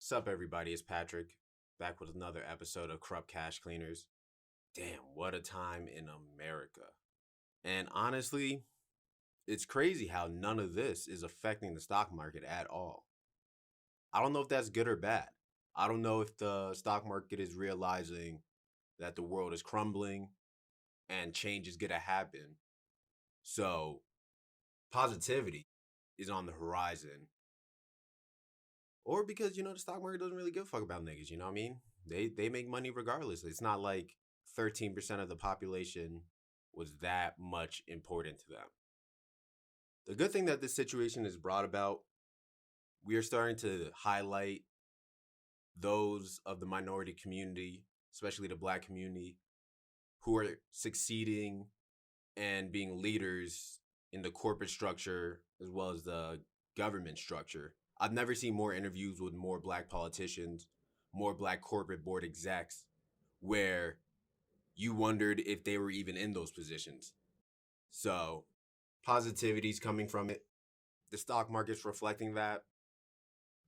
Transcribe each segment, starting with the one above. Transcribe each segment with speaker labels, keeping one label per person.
Speaker 1: Sup, everybody? It's Patrick, back with another episode of Corrupt Cash Cleaners. Damn, what a time in America. And honestly, it's crazy how none of this is affecting the stock market at all. I don't know if that's good or bad. I don't know if the stock market is realizing that the world is crumbling and change is going to happen. So, positivity is on the horizon. Or because, the stock market doesn't really give a fuck about niggas, you know what I mean? They make money regardless. It's not like 13% of the population was that much important to them. The good thing that this situation has brought about, we are starting to highlight those of the minority community, especially the Black community, who are succeeding and being leaders in the corporate structure as well as the government structure. I've never seen more interviews with more Black politicians, more Black corporate board execs, where you wondered if they were even in those positions. So, positivity's coming from it. The stock market's reflecting that.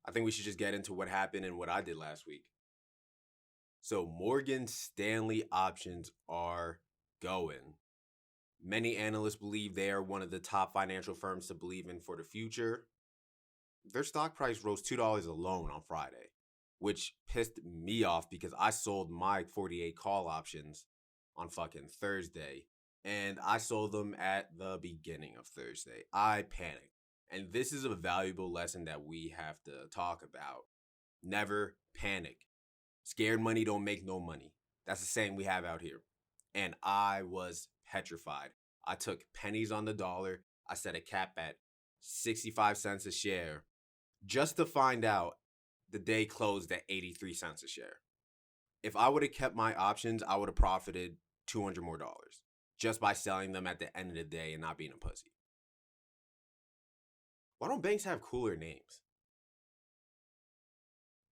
Speaker 1: I think we should just get into what happened and what I did last week. So, Morgan Stanley options are going. Many analysts believe they are one of the top financial firms to believe in for the future. Their stock price rose $2 alone on Friday, which pissed me off because I sold my 48 call options on fucking Thursday, and I sold them at the beginning of Thursday. I panicked. And this is a valuable lesson that we have to talk about. Never panic. Scared money don't make no money. That's the saying we have out here. And I was petrified. I took pennies on the dollar. I set a cap at 65 cents a share just to find out the day closed at 83 cents a share. If I would have kept my options, I would have profited $200 more just by selling them at the end of the day and not being a pussy. Why don't banks have cooler names?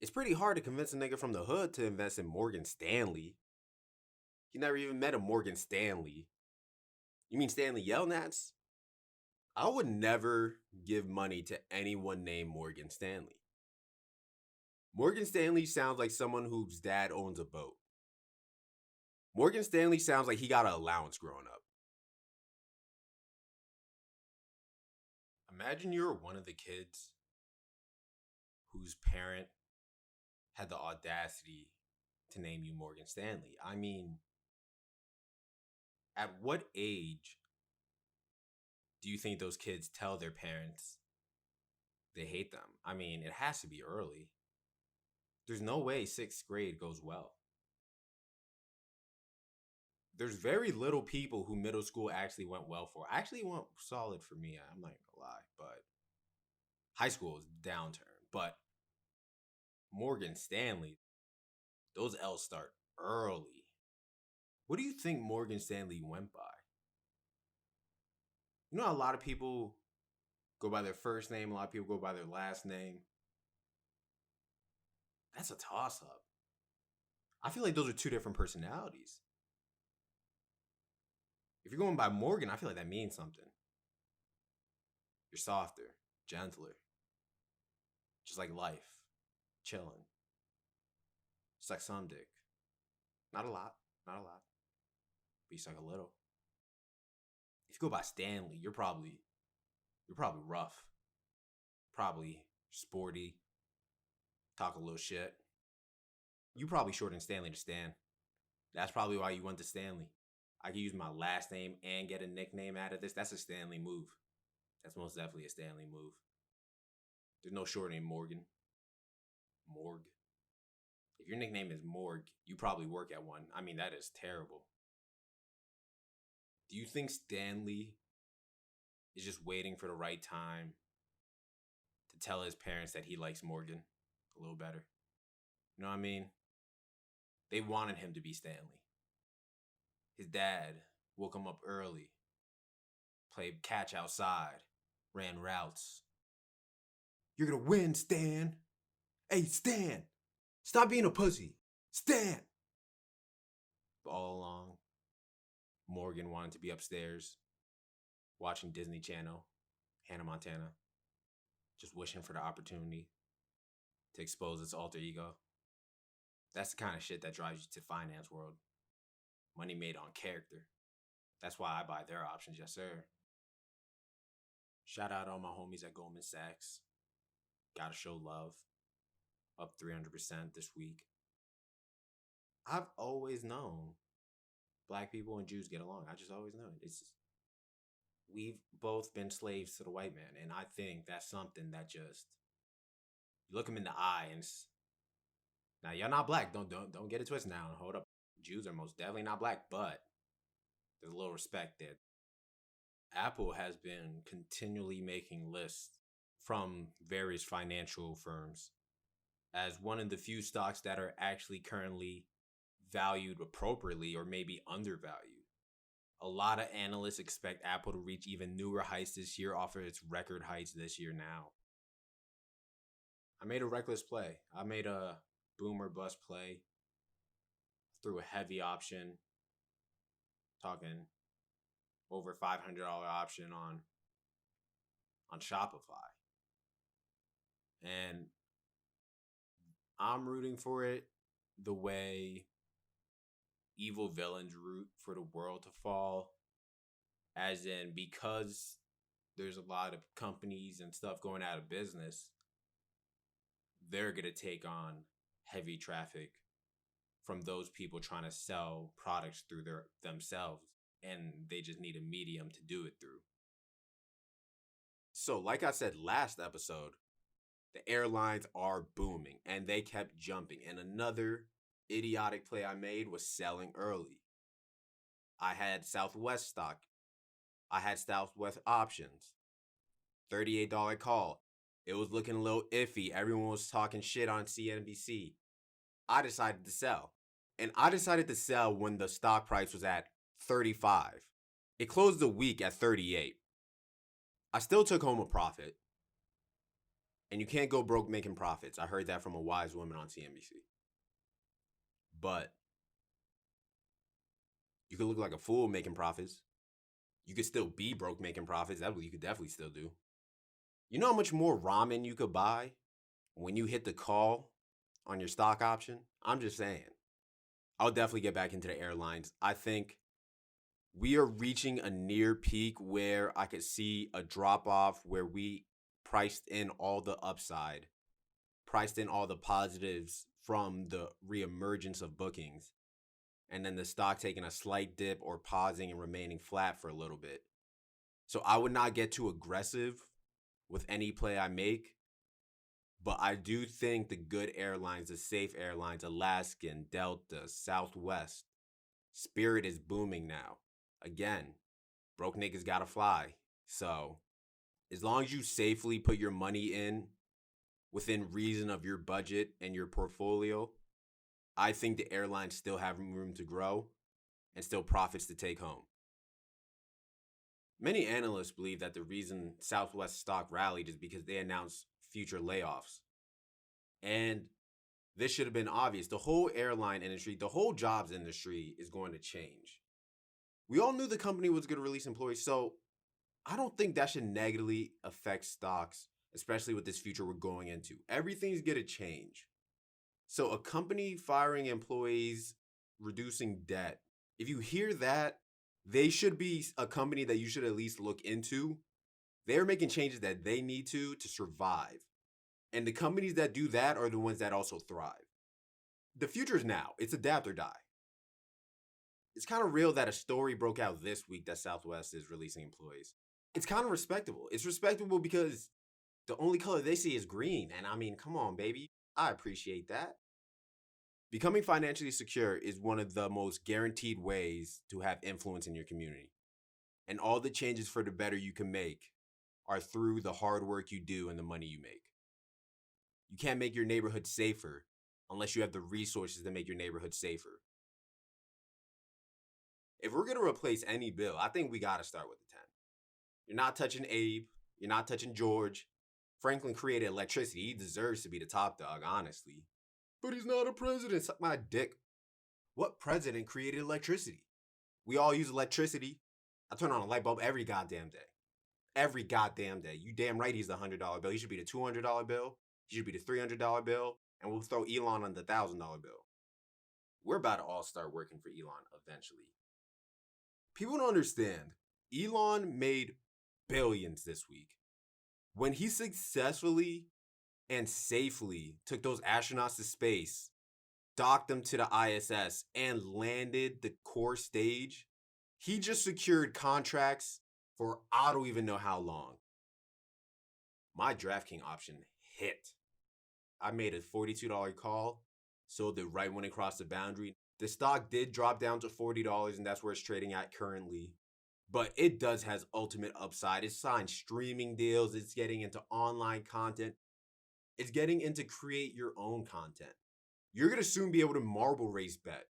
Speaker 1: It's pretty hard to convince a nigga from the hood to invest in Morgan Stanley. You never even met a Morgan Stanley. You mean Stanley Yelnats? I would never give money to anyone named Morgan Stanley. Morgan Stanley sounds like someone whose dad owns a boat. Morgan Stanley sounds like he got an allowance growing up. Imagine you're one of the kids whose parent had the audacity to name you Morgan Stanley. I mean, at what age do you think those kids tell their parents they hate them? I mean, it has to be early. There's no way 6th grade goes well. There's very little people who middle school actually went well for. Actually went solid for me, I'm not gonna lie, but high school is downturn. But Morgan Stanley, those L's start early. What do you think Morgan Stanley went by? You know, a lot of people go by their first name, a lot of people go by their last name. That's a toss-up. I feel like those are two different personalities. If you're going by Morgan, I feel like that means something. You're softer, gentler. Just like life. Chilling. Suck some dick. Not a lot. But you suck a little. If you go by Stanley, you're probably rough. Probably sporty. Talk a little shit. You probably shortened Stanley to Stan. That's probably why you went to Stanley. I can use my last name and get a nickname out of this. That's a Stanley move. That's most definitely a Stanley move. There's no shortening Morgan. Morg. If your nickname is Morg, you probably work at one. I mean, that is terrible. Do you think Stanley is just waiting for the right time to tell his parents that he likes Morgan a little better? You know what I mean? They wanted him to be Stanley. His dad woke him up early, played catch outside, ran routes. You're gonna win, Stan. Hey, Stan, stop being a pussy. Stan. But all along, Morgan wanted to be upstairs, watching Disney Channel, Hannah Montana, just wishing for the opportunity. to expose its alter ego. That's the kind of shit that drives you to finance world. Money made on character. That's why I buy their options, yes sir. Shout out all my homies at Goldman Sachs. Gotta show love. Up 300% this week. I've always known black people and Jews get along. I just always known. We've both been slaves to the white man, and I think that's something that just you look them in the eye and now you're not black. Don't get it twisted now. Hold up. Jews are most definitely not black, but there's a little respect there. Apple has been continually making lists from various financial firms as one of the few stocks that are actually currently valued appropriately or maybe undervalued. A lot of analysts expect Apple to reach even newer heights this year off of its record heights this year now. I made a reckless play. I made a boom or bust play through a heavy option, talking over $500 option on Shopify. And I'm rooting for it the way evil villains root for the world to fall. As in, because there's a lot of companies and stuff going out of business, they're going to take on heavy traffic from those people trying to sell products through themselves, and they just need a medium to do it through. So, like I said last episode, the airlines are booming, and they kept jumping. And another idiotic play I made was selling early. I had Southwest stock. I had Southwest options. $38 call. It was looking a little iffy. Everyone was talking shit on CNBC. I decided to sell. And I decided to sell when the stock price was at 35. It closed the week at 38. I still took home a profit. And you can't go broke making profits. I heard that from a wise woman on CNBC. But you could look like a fool making profits. You could still be broke making profits. That's what you could definitely still do. You know how much more ramen you could buy when you hit the call on your stock option? I'm just saying. I'll definitely get back into the airlines. I think we are reaching a near peak where I could see a drop off where we priced in all the upside, priced in all the positives from the reemergence of bookings, and then the stock taking a slight dip or pausing and remaining flat for a little bit. So I would not get too aggressive with any play I make, but I do think the good airlines, the safe airlines, Alaskan, Delta, Southwest, Spirit is booming now. Again, broke niggas gotta fly. So as long as you safely put your money in within reason of your budget and your portfolio, I think the airlines still have room to grow and still profits to take home. Many analysts believe that the reason Southwest stock rallied is because they announced future layoffs. And this should have been obvious. The whole airline industry, the whole jobs industry is going to change. We all knew the company was going to release employees, so I don't think that should negatively affect stocks, especially with this future we're going into. Everything's going to change. So a company firing employees, reducing debt, if you hear that, they should be a company that you should at least look into. They're making changes that they need to survive. And the companies that do that are the ones that also thrive. The future is now. It's adapt or die. It's kind of real that a story broke out this week that Southwest is releasing employees. It's kind of respectable. It's respectable because the only color they see is green. And I mean, come on, baby. I appreciate that. Becoming financially secure is one of the most guaranteed ways to have influence in your community. And all the changes for the better you can make are through the hard work you do and the money you make. You can't make your neighborhood safer unless you have the resources to make your neighborhood safer. If we're going to replace any bill, I think we got to start with the 10. You're not touching Abe. You're not touching George. Franklin created electricity. He deserves to be the top dog, honestly. But he's not a president. Suck my dick. What president created electricity? We all use electricity. I turn on a light bulb every goddamn day. Every goddamn day. You damn right he's the $100 bill. He should be the $200 bill. He should be the $300 bill, and we'll throw Elon on the $1,000 bill. We're about to all start working for Elon eventually. People don't understand. Elon made billions this week. When he successfully and safely took those astronauts to space, docked them to the ISS, and landed the core stage, he just secured contracts for I don't even know how long. My DraftKings option hit. I made a $42 call, sold it right when it crossed the boundary. The stock did drop down to $40, and that's where it's trading at currently. But it does has ultimate upside. It's signed streaming deals. It's getting into online content. It's getting into create your own content. You're going to soon be able to marble race bet.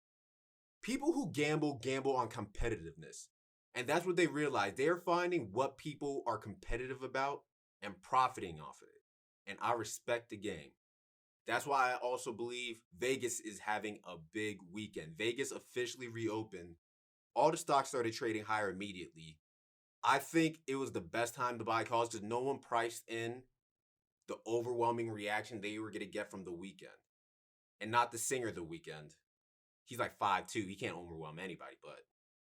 Speaker 1: People who gamble on competitiveness. And that's what they realize. They're finding what people are competitive about and profiting off of it. And I respect the game. That's why I also believe Vegas is having a big weekend. Vegas officially reopened. All the stocks started trading higher immediately. I think it was the best time to buy calls because no one priced in the overwhelming reaction they were going to get from The Weeknd. And not the singer The Weeknd. He's like 5'2". He can't overwhelm anybody. But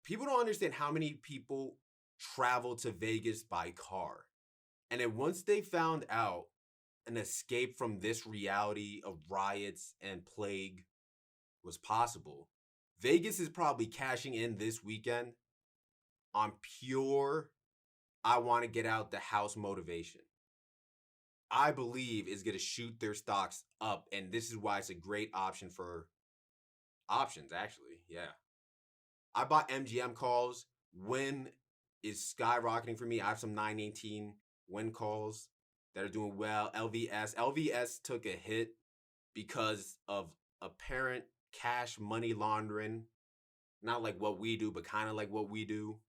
Speaker 1: people don't understand how many people travel to Vegas by car. And then once they found out an escape from this reality of riots and plague was possible, Vegas is probably cashing in this weekend on pure, I want to get out the house motivation. I believe is going to shoot their stocks up, and this is why it's a great option for options, actually. Yeah. I bought MGM calls. Wynn is skyrocketing for me. I have some 918 Wynn calls that are doing well. LVS took a hit because of apparent cash money laundering. Not like what we do, but kind of like what we do.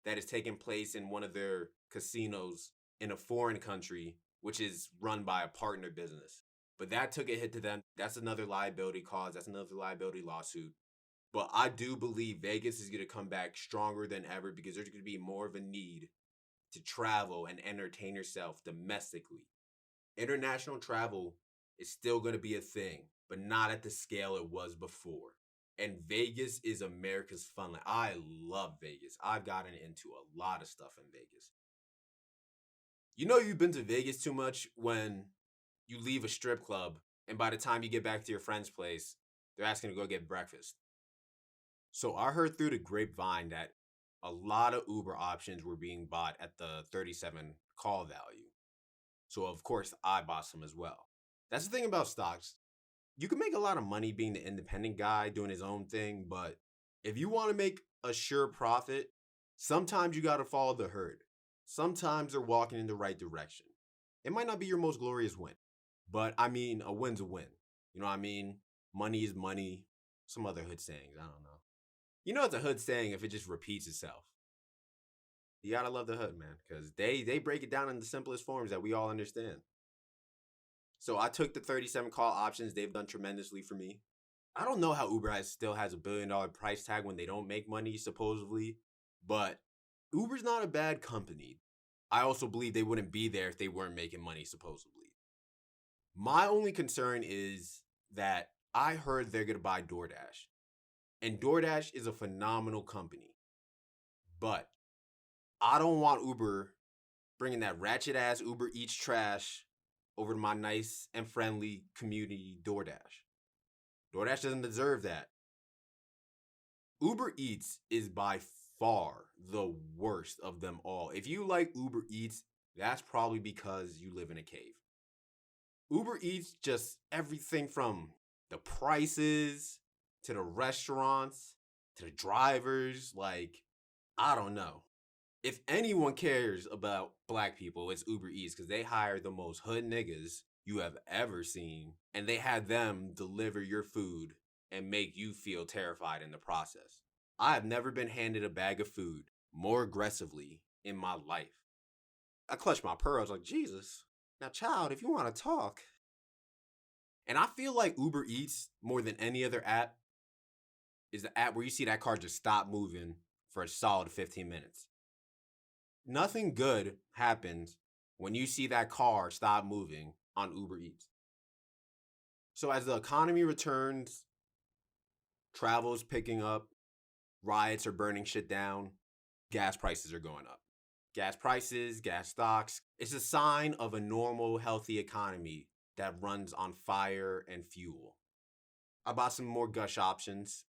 Speaker 1: That is taking place in one of their casinos in a foreign country, which is run by a partner business. But that took a hit to them. That's another liability cause. That's another liability lawsuit. But I do believe Vegas is going to come back stronger than ever because there's going to be more of a need to travel and entertain yourself domestically. International travel is still going to be a thing, but not at the scale it was before. And Vegas is America's fun. I love Vegas. I've gotten into a lot of stuff in Vegas. You know you've been to Vegas too much when you leave a strip club and by the time you get back to your friend's place, they're asking to go get breakfast. So I heard through the grapevine that a lot of Uber options were being bought at the 37 call value. So of course I bought some as well. That's the thing about stocks. You can make a lot of money being the independent guy doing his own thing, but if you want to make a sure profit, sometimes you got to follow the herd. Sometimes they're walking in the right direction. It might not be your most glorious win, but I mean, a win's a win. You know what I mean? Money is money. Some other hood sayings, I don't know. You know it's a hood saying if it just repeats itself. You gotta love the hood, man, because they break it down in the simplest forms that we all understand. So I took the 37 call options. They've done tremendously for me. I don't know how Uber still has $1 billion price tag when they don't make money, supposedly. But Uber's not a bad company. I also believe they wouldn't be there if they weren't making money, supposedly. My only concern is that I heard they're going to buy DoorDash. And DoorDash is a phenomenal company. But I don't want Uber bringing that ratchet-ass Uber Eats trash over to my nice and friendly community DoorDash. DoorDash doesn't deserve that. Uber Eats is by far the worst of them all. If you like Uber Eats, that's probably because you live in a cave. Uber Eats, just everything from the prices to the restaurants to the drivers, I don't know. If anyone cares about black people, it's Uber Eats because they hire the most hood niggas you have ever seen, and they had them deliver your food and make you feel terrified in the process. I have never been handed a bag of food more aggressively in my life. I clutched my pearls like, Jesus, now child, if you want to talk. And I feel like Uber Eats, more than any other app, is the app where you see that car just stop moving for a solid 15 minutes. Nothing good happens when you see that car stop moving on Uber Eats. So as the economy returns, travel's picking up, riots are burning shit down, gas prices are going up. Gas prices, gas stocks, it's a sign of a normal, healthy economy that runs on fire and fuel. I bought some more Gush options,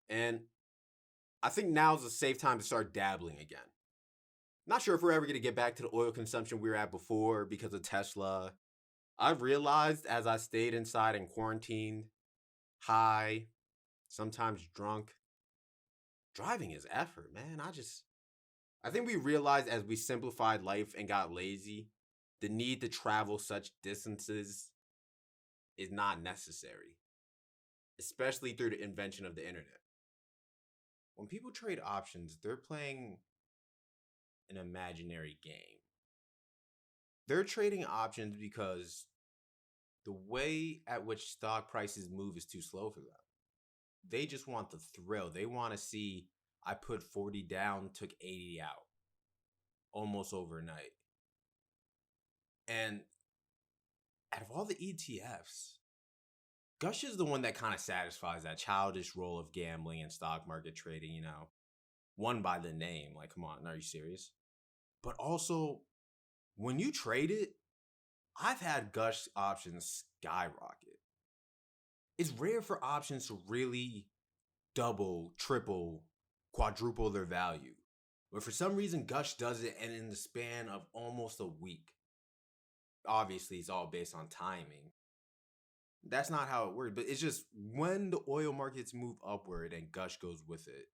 Speaker 1: and I think now's a safe time to start dabbling again. Not sure if we're ever going to get back to the oil consumption we were at before because of Tesla. I've realized as I stayed inside and quarantined, high, sometimes drunk, driving is effort, man. I think we realized as we simplified life and got lazy, the need to travel such distances is not necessary, especially through the invention of the internet. When people trade options, they're playing an imaginary game. They're trading options because the way at which stock prices move is too slow for them. They just want the thrill. They want to see I put 40 down, took 80 out almost overnight. And out of all the ETFs, Gush is the one that kind of satisfies that childish role of gambling and stock market trading, one by the name. Like, come on, are you serious? But also, when you trade it, I've had Gush options skyrocket. It's rare for options to really double, triple, quadruple their value. But for some reason, Gush does it, and in the span of almost a week. Obviously, it's all based on timing. That's not how it works, but it's just when the oil markets move upward and Gush goes with it,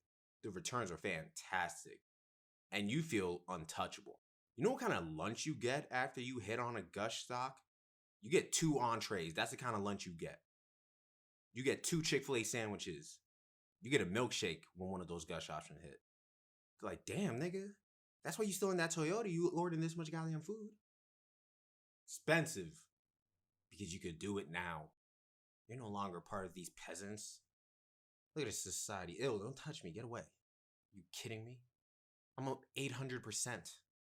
Speaker 1: the returns are fantastic, and you feel untouchable. You know what kind of lunch you get after you hit on a Gush stock? You get 2 entrees. That's the kind of lunch you get. You get 2 Chick-fil-A sandwiches. You get a milkshake when one of those Gush options hit. Like, damn, nigga. That's why you still in that Toyota. You ordering this much goddamn food. Expensive. Because you could do it now. You're no longer part of these peasants. Look at this society. Ew, don't touch me. Get away. You kidding me? I'm up 800%.